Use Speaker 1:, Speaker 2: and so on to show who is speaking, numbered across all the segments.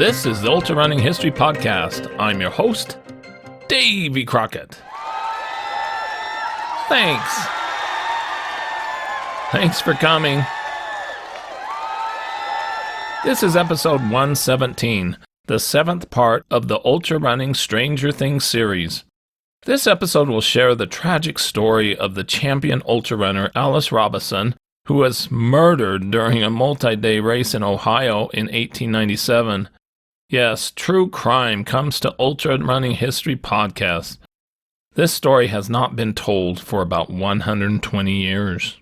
Speaker 1: This is the Ultrarunning History Podcast. I'm your host, Davey Crockett. Thanks for coming. This is episode 117, the seventh part of the Ultrarunning Stranger Things series. This episode will share the tragic story of the champion ultrarunner Alice Robison, who was murdered during a multi-day race in Ohio in 1897. Yes, true crime comes to Ultrarunning History Podcast. This story has not been told for about 120 years.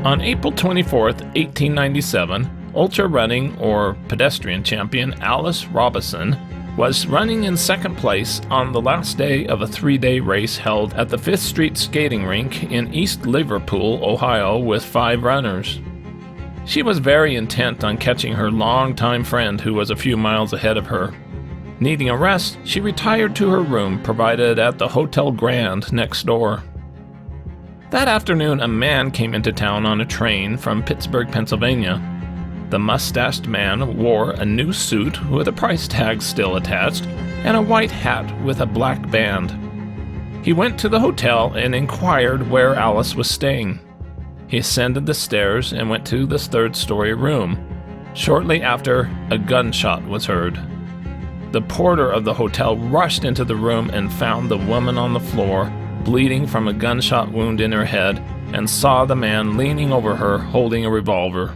Speaker 1: On April 24th, 1897, ultrarunning or pedestrian champion Alice Robison was running in second place on the last day of a 3-day race held at the Fifth Street Skating Rink in East Liverpool, Ohio, with 5 runners. She was very intent on catching her longtime friend who was a few miles ahead of her. Needing a rest, she retired to her room provided at the Hotel Grand next door. That afternoon, a man came into town on a train from Pittsburgh, Pennsylvania. The mustached man wore a new suit with a price tag still attached and a white hat with a black band. He went to the hotel and inquired where Alice was staying. He ascended the stairs and went to the third-story room. Shortly after, a gunshot was heard. The porter of the hotel rushed into the room and found the woman on the floor, bleeding from a gunshot wound in her head, and saw the man leaning over her holding a revolver.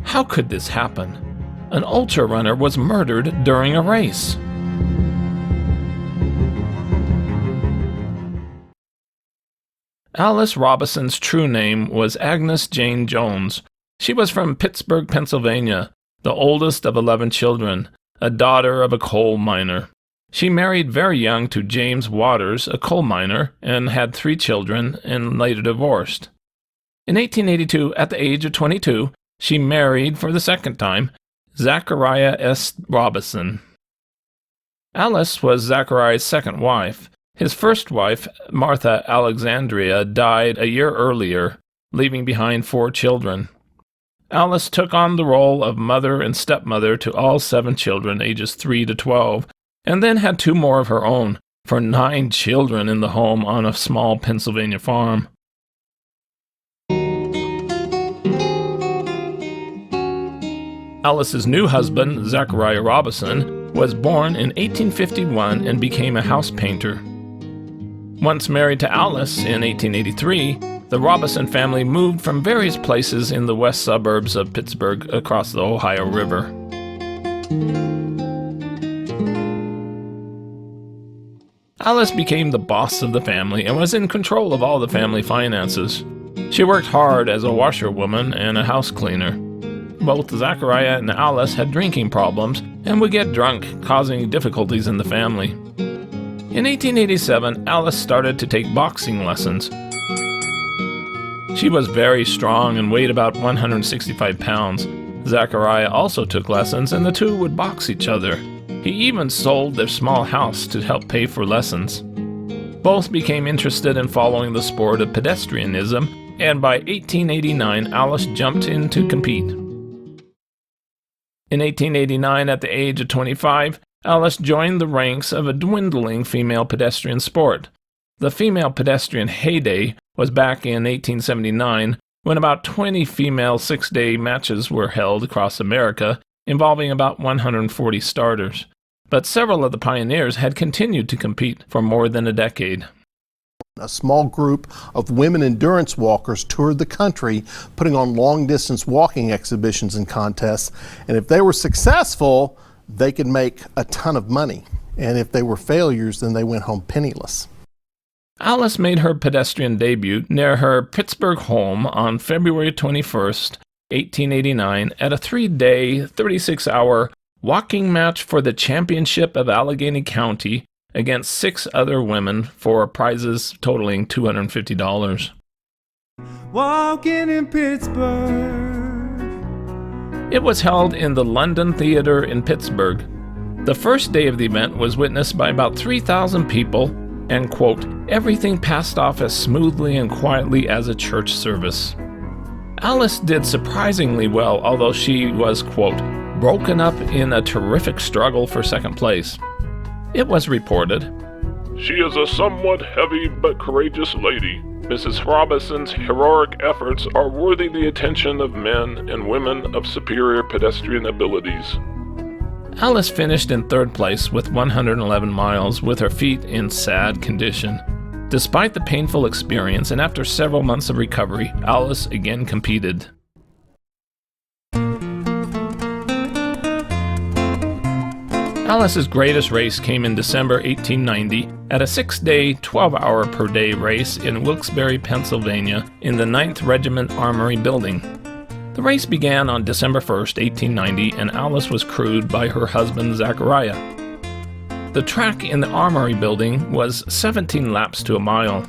Speaker 1: How could this happen? An ultrarunner was murdered during a race. Alice Robison's true name was Agnes Jane Jones. She was from Pittsburgh, Pennsylvania, the oldest of 11 children, a daughter of a coal miner. She married very young to James Waters, a coal miner, and had 3 children and later divorced. In 1882, at the age of 22, she married for the second time Zachariah S. Robison. Alice was Zachariah's second wife. His first wife, Martha Alexandria, died a year earlier, leaving behind 4 children. Alice took on the role of mother and stepmother to all 7 children, ages 3 to 12, and then had 2 more of her own, for 9 children in the home on a small Pennsylvania farm. Alice's new husband, Zachariah Robison, was born in 1851 and became a house painter. Once married to Alice in 1883, the Robison family moved from various places in the west suburbs of Pittsburgh across the Ohio River. Alice became the boss of the family and was in control of all the family finances. She worked hard as a washerwoman and a house cleaner. Both Zachariah and Alice had drinking problems and would get drunk, causing difficulties in the family. In 1887, Alice started to take boxing lessons. She was very strong and weighed about 165 pounds. Zachariah also took lessons, and the two would box each other. He even sold their small house to help pay for lessons. Both became interested in following the sport of pedestrianism, and by 1889, Alice jumped in to compete. In 1889, at the age of 25, Alice joined the ranks of a dwindling female pedestrian sport. The female pedestrian heyday was back in 1879, when about 20 female 6-day matches were held across America, involving about 140 starters. But several of the pioneers had continued to compete for more than a decade.
Speaker 2: A small group of women endurance walkers toured the country, putting on long-distance walking exhibitions and contests. And if they were successful, they could make a ton of money. And if they were failures, then they went home penniless.
Speaker 1: Alice made her pedestrian debut near her Pittsburgh home on February 21st, 1889, at a 3-day, 36-hour walking match for the championship of Allegheny County against 6 other women for prizes totaling $250.
Speaker 3: Walking in Pittsburgh.
Speaker 1: It was held in the London Theatre in Pittsburgh. The first day of the event was witnessed by about 3,000 people, and, quote, everything passed off as smoothly and quietly as a church service. Alice did surprisingly well, although she was, quote, broken up in a terrific struggle for second place. It was reported,
Speaker 4: "She is a somewhat heavy but courageous lady. Mrs. Robison's heroic efforts are worthy the attention of men and women of superior pedestrian abilities."
Speaker 1: Alice finished in third place with 111 miles with her feet in sad condition. Despite the painful experience and after several months of recovery, Alice again competed. Alice's greatest race came in December 1890 at a 6-day, 12-hour-per-day race in Wilkes-Barre, Pennsylvania, in the 9th Regiment Armory Building. The race began on December 1st, 1890, and Alice was crewed by her husband, Zachariah. The track in the Armory Building was 17 laps to a mile.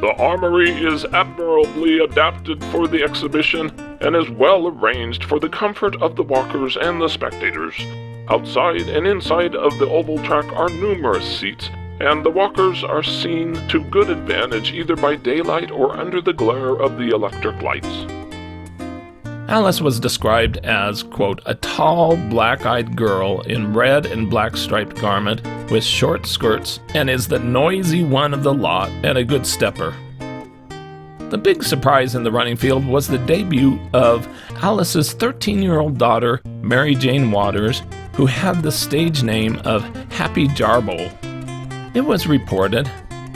Speaker 4: "The armory is admirably adapted for the exhibition and is well arranged for the comfort of the walkers and the spectators. Outside and inside of the oval track are numerous seats, and the walkers are seen to good advantage either by daylight or under the glare of the electric lights."
Speaker 1: Alice was described as, quote, a tall, black-eyed girl in red and black striped garment with short skirts and is the noisy one of the lot and a good stepper. The big surprise in the running field was the debut of Alice's 13-year-old daughter, Mary Jane Waters, who had the stage name of Happy Jarbo. It was reported,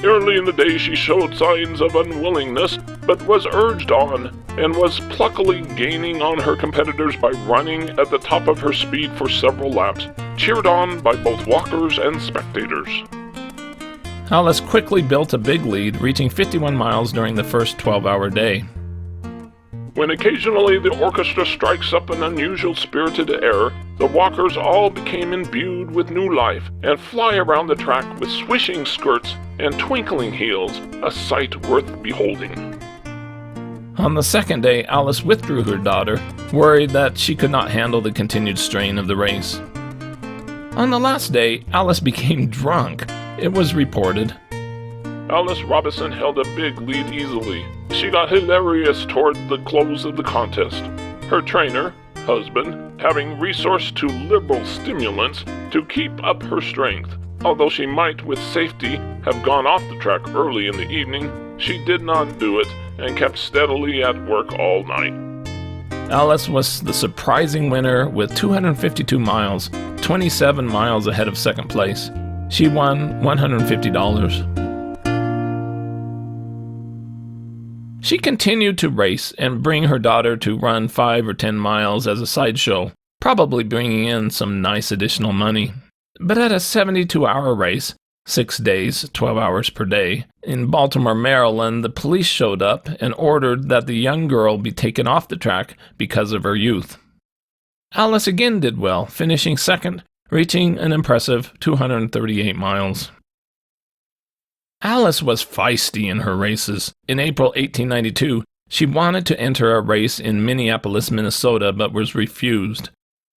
Speaker 4: "Early in the day she showed signs of unwillingness, but was urged on, and was pluckily gaining on her competitors by running at the top of her speed for several laps, cheered on by both walkers and spectators."
Speaker 1: Alice quickly built a big lead, reaching 51 miles during the first 12-hour day.
Speaker 4: "When occasionally the orchestra strikes up an unusual spirited air, the walkers all became imbued with new life and fly around the track with swishing skirts and twinkling heels, a sight worth beholding."
Speaker 1: On the second day, Alice withdrew her daughter, worried that she could not handle the continued strain of the race. On the last day, Alice became drunk. It was reported,
Speaker 4: "Alice Robison held a big lead easily. She got hilarious toward the close of the contest. Her trainer, husband, having resource to liberal stimulants to keep up her strength. Although she might with safety have gone off the track early in the evening, she did not do it and kept steadily at work all night."
Speaker 1: Alice was the surprising winner with 252 miles, 27 miles ahead of second place. She won $150. She continued to race and bring her daughter to run 5 or 10 miles as a sideshow, probably bringing in some nice additional money. But at a 72-hour race, 6 days, 12 hours per day, in Baltimore, Maryland, the police showed up and ordered that the young girl be taken off the track because of her youth. Alice again did well, finishing second, reaching an impressive 238 miles. Alice was feisty in her races. In April 1892, she wanted to enter a race in Minneapolis, Minnesota, but was refused.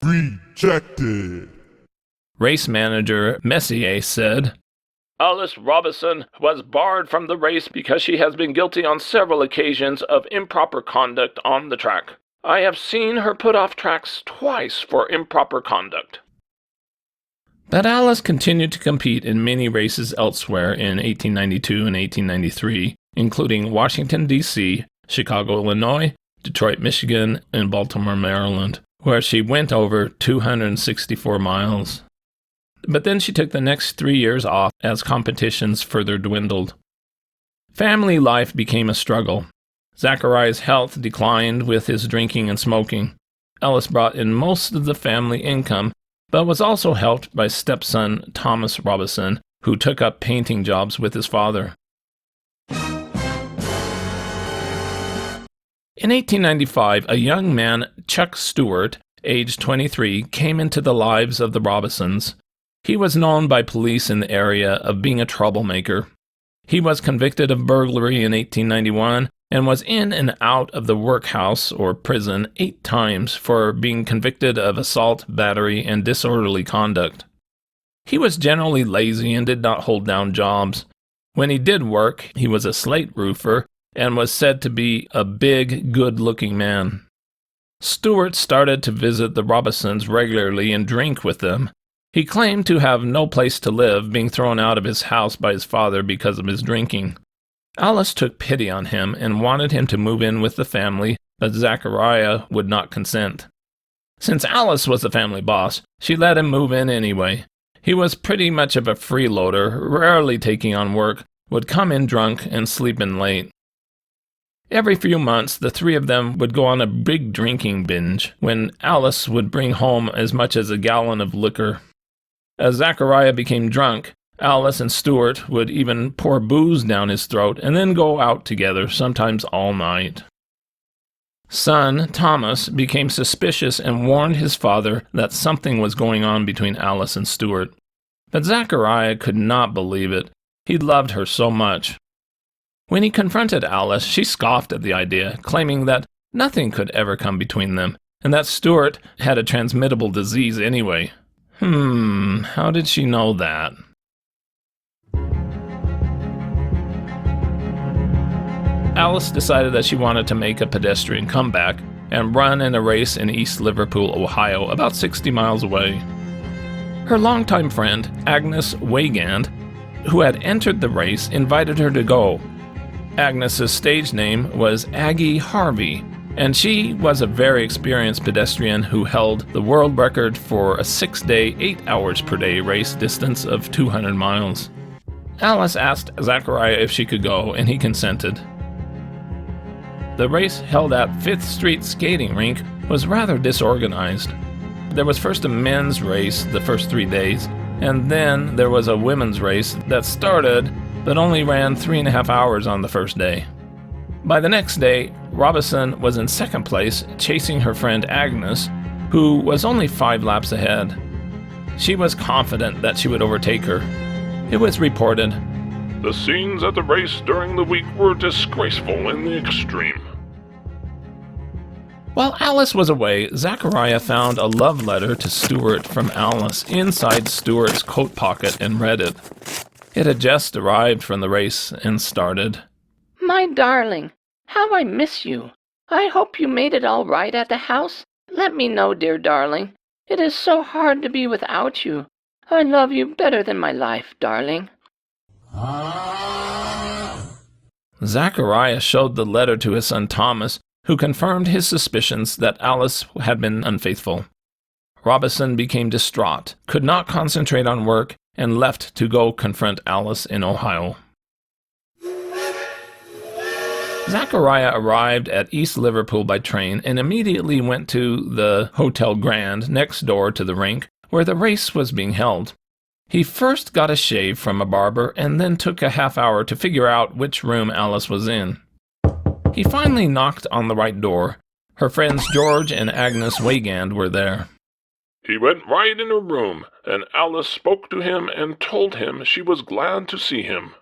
Speaker 5: Rejected.
Speaker 1: Race manager Messier said,
Speaker 4: "Alice Robison was barred from the race because she has been guilty on several occasions of improper conduct on the track. I have seen her put off tracks twice for improper conduct."
Speaker 1: But Alice continued to compete in many races elsewhere in 1892 and 1893, including Washington, D.C., Chicago, Illinois, Detroit, Michigan, and Baltimore, Maryland, where she went over 264 miles. But then she took the next 3 years off as competitions further dwindled. Family life became a struggle. Zachariah's health declined with his drinking and smoking. Alice brought in most of the family income, but was also helped by stepson Thomas Robison, who took up painting jobs with his father. In 1895, a young man, Chuck Stewart, aged 23, came into the lives of the Robisons. He was known by police in the area of being a troublemaker. He was convicted of burglary in 1891 and was in and out of the workhouse or prison 8 times for being convicted of assault, battery, and disorderly conduct. He was generally lazy and did not hold down jobs. When he did work, he was a slate roofer, and was said to be a big, good-looking man. Stuart started to visit the Robisons regularly and drink with them. He claimed to have no place to live, being thrown out of his house by his father because of his drinking. Alice took pity on him and wanted him to move in with the family, but Zachariah would not consent. Since Alice was the family boss, she let him move in anyway. He was pretty much of a freeloader, rarely taking on work, would come in drunk and sleep in late. Every few months, the three of them would go on a big drinking binge, when Alice would bring home as much as a gallon of liquor. As Zachariah became drunk, Alice and Stuart would even pour booze down his throat and then go out together, sometimes all night. Son, Thomas, became suspicious and warned his father that something was going on between Alice and Stuart. But Zachariah could not believe it. He loved her so much. When he confronted Alice, she scoffed at the idea, claiming that nothing could ever come between them, and that Stuart had a transmittable disease anyway. How did she know that? Alice decided that she wanted to make a pedestrian comeback and run in a race in East Liverpool, Ohio, about 60 miles away. Her longtime friend, Agnes Weigand, who had entered the race, invited her to go. Agnes's stage name was Aggie Harvey, and she was a very experienced pedestrian who held the world record for a 6-day, 8 hours per day race distance of 200 miles. Alice asked Zachariah if she could go, and he consented. The race, held at Fifth Street Skating Rink, was rather disorganized. There was first a men's race the first 3 days, and then there was a women's race that started but only ran 3.5 hours on the first day. By the next day, Robison was in second place, chasing her friend Agnes, who was only 5 laps ahead. She was confident that she would overtake her. It was reported,
Speaker 4: "The scenes at the race during the week were disgraceful in the extreme."
Speaker 1: While Alice was away, Zachariah found a love letter to Stuart from Alice inside Stuart's coat pocket and read it. It had just arrived from the race and started.
Speaker 6: My darling, how I miss you. I hope you made it all right at the house. Let me know, dear darling. It is so hard to be without you. I love you better than my life, darling.
Speaker 1: Zachariah showed the letter to his son Thomas, who confirmed his suspicions that Alice had been unfaithful. Robison became distraught, could not concentrate on work, and left to go confront Alice in Ohio. Zachariah arrived at East Liverpool by train and immediately went to the Hotel Grand next door to the rink where the race was being held. He first got a shave from a barber and then took a half hour to figure out which room Alice was in. He finally knocked on the right door. Her friends George and Agnes Weigand were there.
Speaker 4: He went right in her room, and Alice spoke to him and told him she was glad to see him.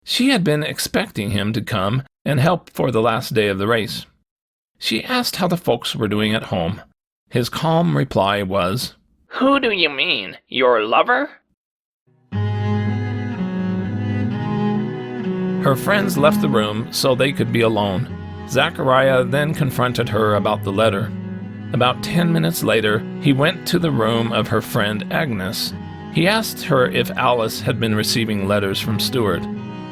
Speaker 1: She had been expecting him to come and help for the last day of the race. She asked how the folks were doing at home. His calm reply was,
Speaker 6: Who do you mean? Your lover?
Speaker 1: Her friends left the room so they could be alone. Zachariah then confronted her about the letter. About 10 minutes later, he went to the room of her friend Agnes. He asked her if Alice had been receiving letters from Stuart.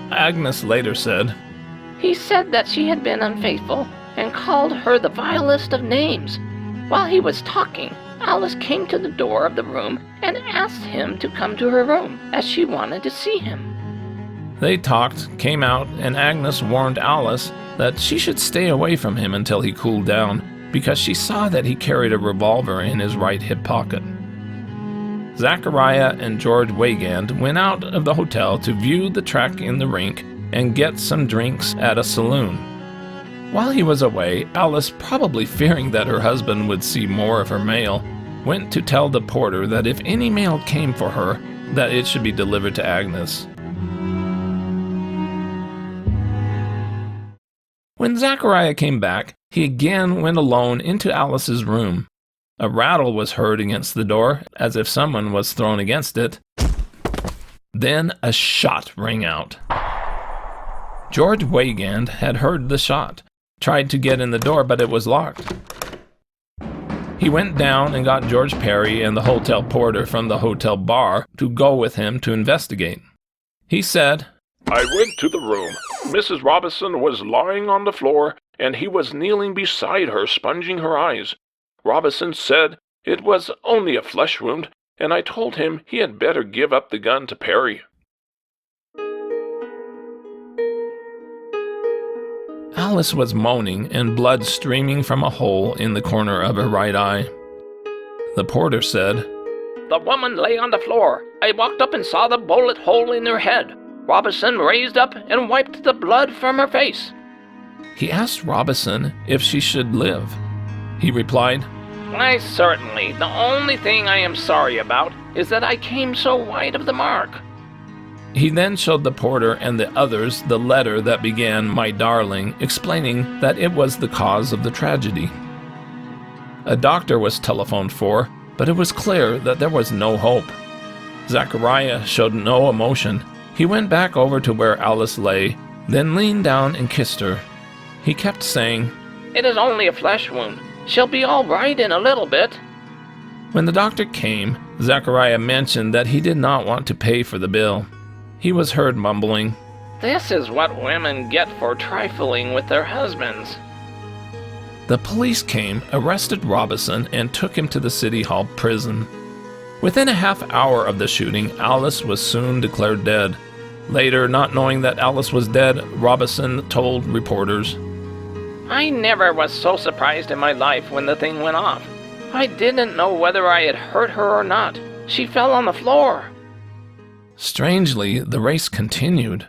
Speaker 1: Agnes later said,
Speaker 6: He said that she had been unfaithful and called her the vilest of names. While he was talking, Alice came to the door of the room and asked him to come to her room, as she wanted to see him.
Speaker 1: They talked, came out, and Agnes warned Alice that she should stay away from him until he cooled down, because she saw that he carried a revolver in his right hip pocket. Zachariah and George Weigand went out of the hotel to view the track in the rink and get some drinks at a saloon. While he was away, Alice, probably fearing that her husband would see more of her mail, went to tell the porter that if any mail came for her, that it should be delivered to Agnes. When Zachariah came back, he again went alone into Alice's room. A rattle was heard against the door, as if someone was thrown against it. Then a shot rang out. George Weigand had heard the shot, tried to get in the door, but it was locked. He went down and got George Perry and the hotel porter from the hotel bar to go with him to investigate. He said,
Speaker 4: I went to the room. Mrs. Robison was lying on the floor, and he was kneeling beside her, sponging her eyes. Robison said it was only a flesh wound, and I told him he had better give up the gun to Perry.
Speaker 1: Alice was moaning and blood streaming from a hole in the corner of her right eye. The porter said,
Speaker 6: The woman lay on the floor. I walked up and saw the bullet hole in her head. Robison raised up and wiped the blood from her face.
Speaker 1: He asked Robison if she should live. He replied,
Speaker 6: Why, certainly. The only thing I am sorry about is that I came so wide of the mark.
Speaker 1: He then showed the porter and the others the letter that began, My darling, explaining that it was the cause of the tragedy. A doctor was telephoned for, but it was clear that there was no hope. Zachariah showed no emotion. He went back over to where Alice lay, then leaned down and kissed her. He kept saying,
Speaker 6: It is only a flesh wound. She'll be all right in a little bit.
Speaker 1: When the doctor came, Zachariah mentioned that he did not want to pay for the bill. He was heard mumbling,
Speaker 6: This is what women get for trifling with their husbands.
Speaker 1: The police came, arrested Robison, and took him to the City Hall prison. Within a half hour of the shooting, Alice was soon declared dead. Later, not knowing that Alice was dead, Robison told reporters,
Speaker 6: I never was so surprised in my life when the thing went off. I didn't know whether I had hurt her or not. She fell on the floor.
Speaker 1: Strangely, the race continued.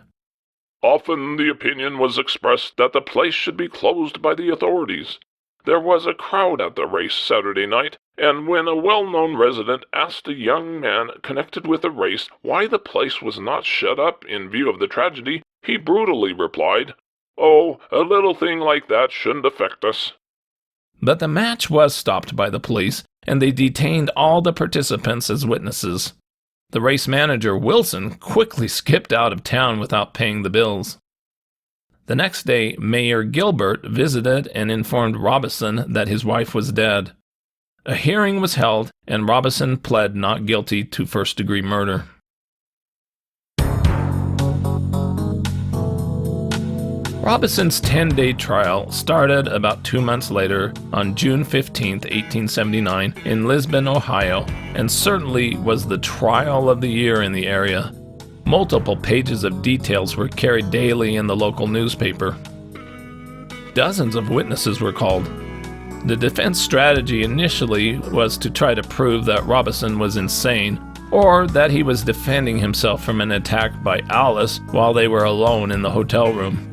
Speaker 4: Often the opinion was expressed that the place should be closed by the authorities. There was a crowd at the race Saturday night, and when a well-known resident asked a young man connected with the race why the place was not shut up in view of the tragedy, he brutally replied, Oh, a little thing like that shouldn't affect us.
Speaker 1: But the match was stopped by the police, and they detained all the participants as witnesses. The race manager, Wilson, quickly skipped out of town without paying the bills. The next day, Mayor Gilbert visited and informed Robison that his wife was dead. A hearing was held, and Robison pled not guilty to first-degree murder. Robison's 10-day trial started about 2 months later on June 15, 1879, in Lisbon, Ohio, and certainly was the trial of the year in the area. Multiple pages of details were carried daily in the local newspaper. Dozens of witnesses were called. The defense strategy initially was to try to prove that Robison was insane, or that he was defending himself from an attack by Alice while they were alone in the hotel room.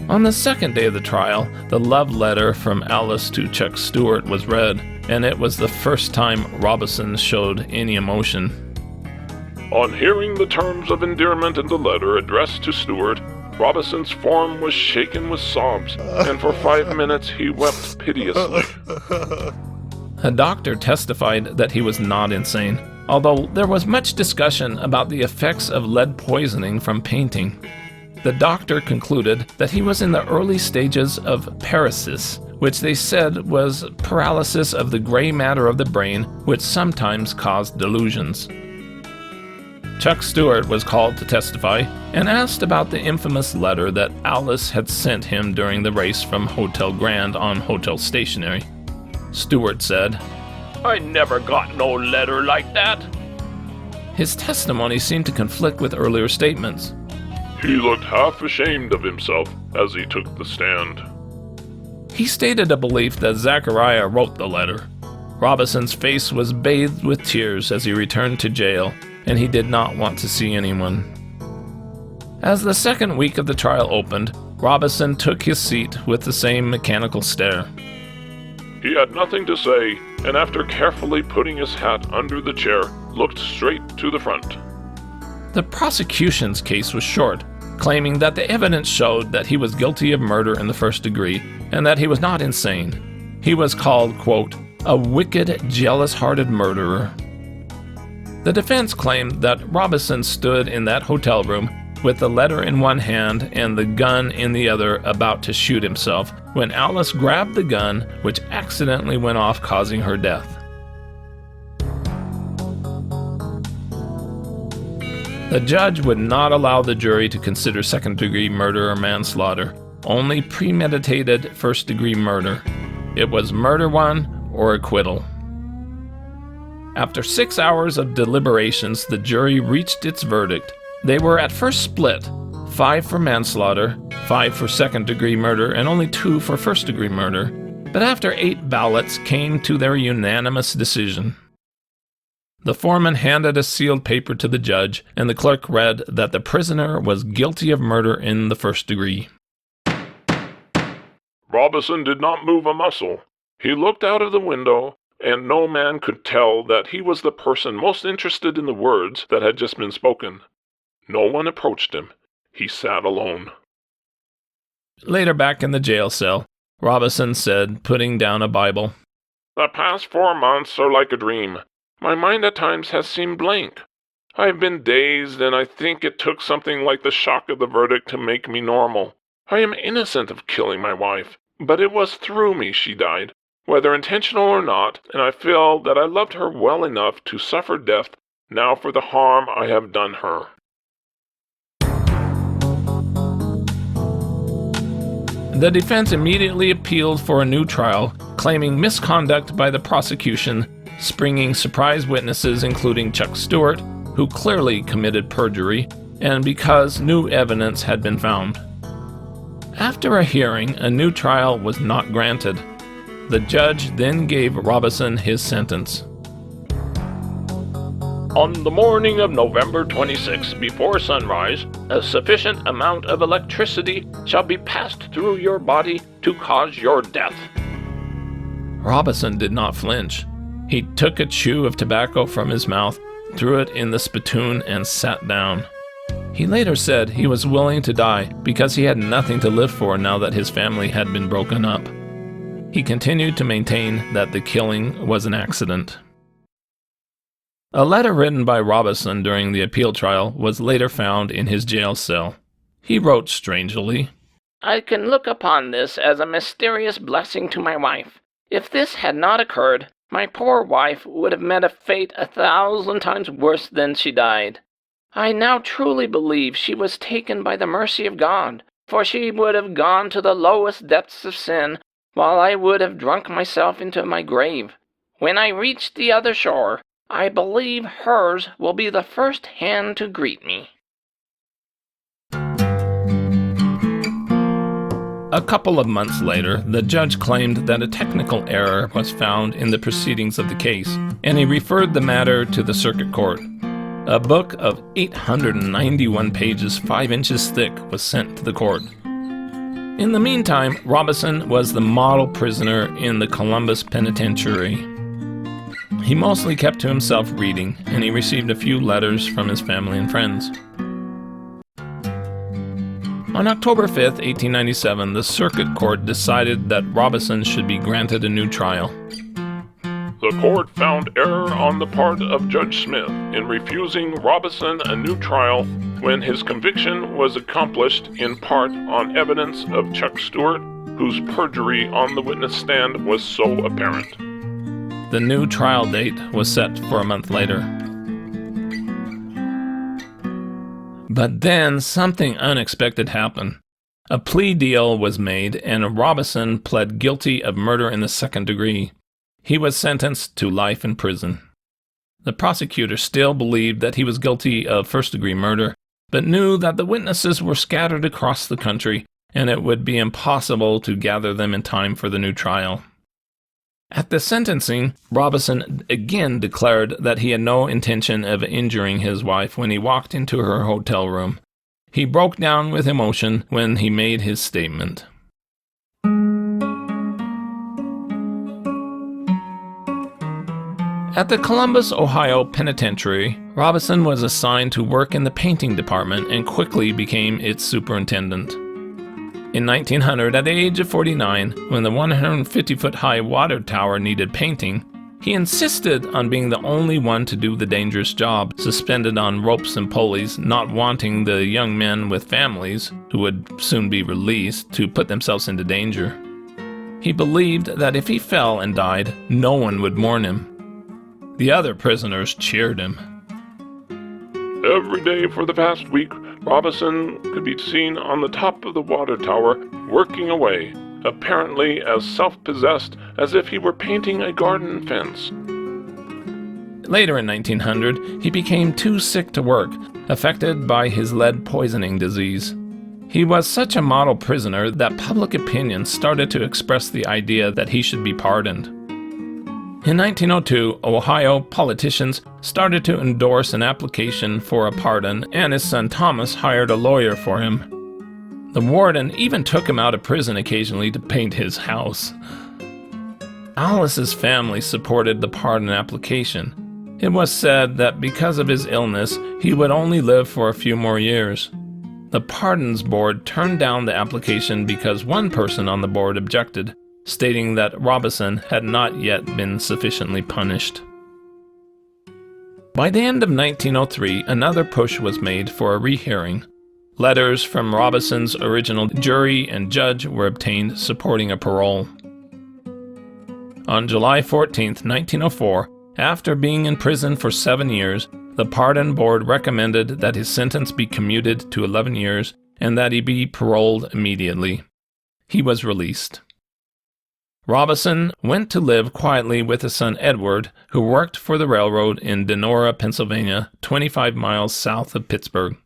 Speaker 1: On the second day of the trial, the love letter from Alice to Chuck Stewart was read, and it was the first time Robison showed any emotion.
Speaker 4: On hearing the terms of endearment in the letter addressed to Stewart, Robison's form was shaken with sobs, and for 5 minutes he wept piteously.
Speaker 1: A doctor testified that he was not insane, although there was much discussion about the effects of lead poisoning from painting. The doctor concluded that he was in the early stages of paresis, which they said was paralysis of the gray matter of the brain, which sometimes caused delusions. Chuck Stewart was called to testify and asked about the infamous letter that Alice had sent him during the race from Hotel Grand on hotel stationery. Stewart said,
Speaker 6: I never got no letter like that.
Speaker 1: His testimony seemed to conflict with earlier statements.
Speaker 4: He looked half ashamed of himself as he took the stand.
Speaker 1: He stated a belief that Zachariah wrote the letter. Robison's face was bathed with tears as he returned to jail, and he did not want to see anyone. As the second week of the trial opened, Robison took his seat with the same mechanical stare.
Speaker 4: He had nothing to say, and after carefully putting his hat under the chair, looked straight to the front.
Speaker 1: The prosecution's case was short, claiming that the evidence showed that he was guilty of murder in the first degree and that he was not insane. He was called, quote, a wicked, jealous-hearted murderer. The defense claimed that Robison stood in that hotel room with the letter in one hand and the gun in the other, about to shoot himself, when Alice grabbed the gun, which accidentally went off, causing her death. The judge would not allow the jury to consider second-degree murder or manslaughter, only premeditated first-degree murder. It was murder one or acquittal. After 6 hours of deliberations, the jury reached its verdict. They were at first split, 5 for manslaughter, 5 for second-degree murder, and only 2 for first-degree murder. But after 8 ballots came to their unanimous decision. The foreman handed a sealed paper to the judge, and the clerk read that the prisoner was guilty of murder in the first degree.
Speaker 4: Robison did not move a muscle. He looked out of the window, and no man could tell that he was the person most interested in the words that had just been spoken. No one approached him. He sat alone.
Speaker 1: Later, back in the jail cell, Robison said, putting down a Bible,
Speaker 4: "The past 4 months are like a dream. My mind at times has seemed blank. I have been dazed, and I think it took something like the shock of the verdict to make me normal. I am innocent of killing my wife, but it was through me she died, whether intentional or not, and I feel that I loved her well enough to suffer death now for the harm I have done her."
Speaker 1: The defense immediately appealed for a new trial, claiming misconduct by the prosecution, springing surprise witnesses including Chuck Stewart, who clearly committed perjury, and because new evidence had been found. After a hearing, a new trial was not granted. The judge then gave Robison his sentence.
Speaker 6: On the morning of November 26, before sunrise, a sufficient amount of electricity shall be passed through your body to cause your death.
Speaker 1: Robison did not flinch. He took a chew of tobacco from his mouth, threw it in the spittoon, and sat down. He later said he was willing to die because he had nothing to live for now that his family had been broken up. He continued to maintain that the killing was an accident. A letter written by Robison during the appeal trial was later found in his jail cell. He wrote strangely,
Speaker 6: "I can look upon this as a mysterious blessing to my wife. If this had not occurred, my poor wife would have met a fate 1,000 times worse than she died. I now truly believe she was taken by the mercy of God, for she would have gone to the lowest depths of sin, while I would have drunk myself into my grave. When I reach the other shore, I believe hers will be the first hand to greet me."
Speaker 1: A couple of months later, the judge claimed that a technical error was found in the proceedings of the case, and he referred the matter to the circuit court. A book of 891 pages, 5 inches thick, was sent to the court. In the meantime, Robison was the model prisoner in the Columbus Penitentiary. He mostly kept to himself reading, and he received a few letters from his family and friends. On October 5, 1897, the circuit court decided that Robison should be granted a new trial.
Speaker 4: The court found error on the part of Judge Smith in refusing Robison a new trial when his conviction was accomplished in part on evidence of Chuck Stewart, whose perjury on the witness stand was so apparent.
Speaker 1: The new trial date was set for a month later. But then something unexpected happened. A plea deal was made, and Robison pled guilty of murder in the second degree. He was sentenced to life in prison. The prosecutor still believed that he was guilty of first-degree murder, but knew that the witnesses were scattered across the country, and it would be impossible to gather them in time for the new trial. At the sentencing, Robison again declared that he had no intention of injuring his wife when he walked into her hotel room. He broke down with emotion when he made his statement. At the Columbus, Ohio Penitentiary, Robison was assigned to work in the painting department and quickly became its superintendent. In 1900, at the age of 49, when the 150-foot-high water tower needed painting, He insisted on being the only one to do the dangerous job, suspended on ropes and pulleys, not wanting the young men with families, who would soon be released, to put themselves into danger. He believed that if he fell and died, no one would mourn him. The other prisoners cheered him.
Speaker 4: Every day for the past week, Robison could be seen on the top of the water tower, working away, apparently as self-possessed as if he were painting a garden fence.
Speaker 1: Later in 1900, he became too sick to work, affected by his lead poisoning disease. He was such a model prisoner that public opinion started to express the idea that he should be pardoned. In 1902, Ohio politicians started to endorse an application for a pardon, and his son Thomas hired a lawyer for him. The warden even took him out of prison occasionally to paint his house. Alice's family supported the pardon application. It was said that because of his illness, he would only live for a few more years. The Pardons Board turned down the application because one person on the board objected, stating that Robison had not yet been sufficiently punished. By the end of 1903, another push was made for a rehearing. Letters from Robison's original jury and judge were obtained supporting a parole. On July 14, 1904, after being in prison for 7 years, the Pardon Board recommended that his sentence be commuted to 11 years and that he be paroled immediately. He was released. Robison went to live quietly with his son Edward, who worked for the railroad in Donora, Pennsylvania, 25 miles south of Pittsburgh.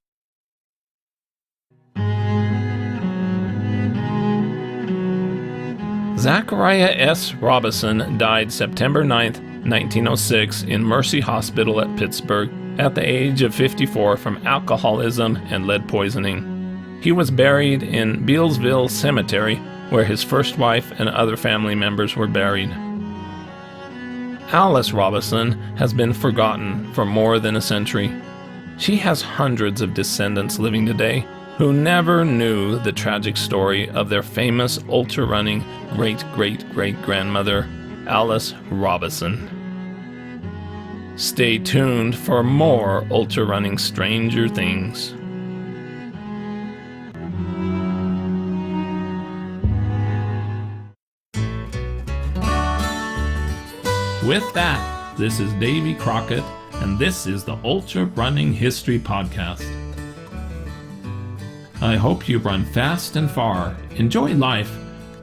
Speaker 1: Zachariah S. Robison died September 9, 1906, in Mercy Hospital at Pittsburgh at the age of 54 from alcoholism and lead poisoning. He was buried in Bealsville Cemetery, where his first wife and other family members were buried. Alice Robison has been forgotten for more than a century. She has hundreds of descendants living today who never knew the tragic story of their famous ultra-running great-great-great-grandmother, Alice Robison. Stay tuned for more ultra-running stranger things. With that, this is Davy Crockett, and this is the Ultra Running History Podcast. I hope you run fast and far, enjoy life,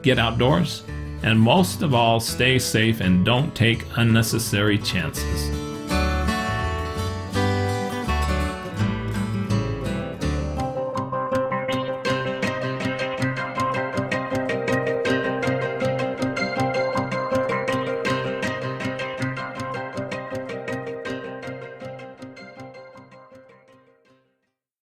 Speaker 1: get outdoors, and most of all, stay safe and don't take unnecessary chances.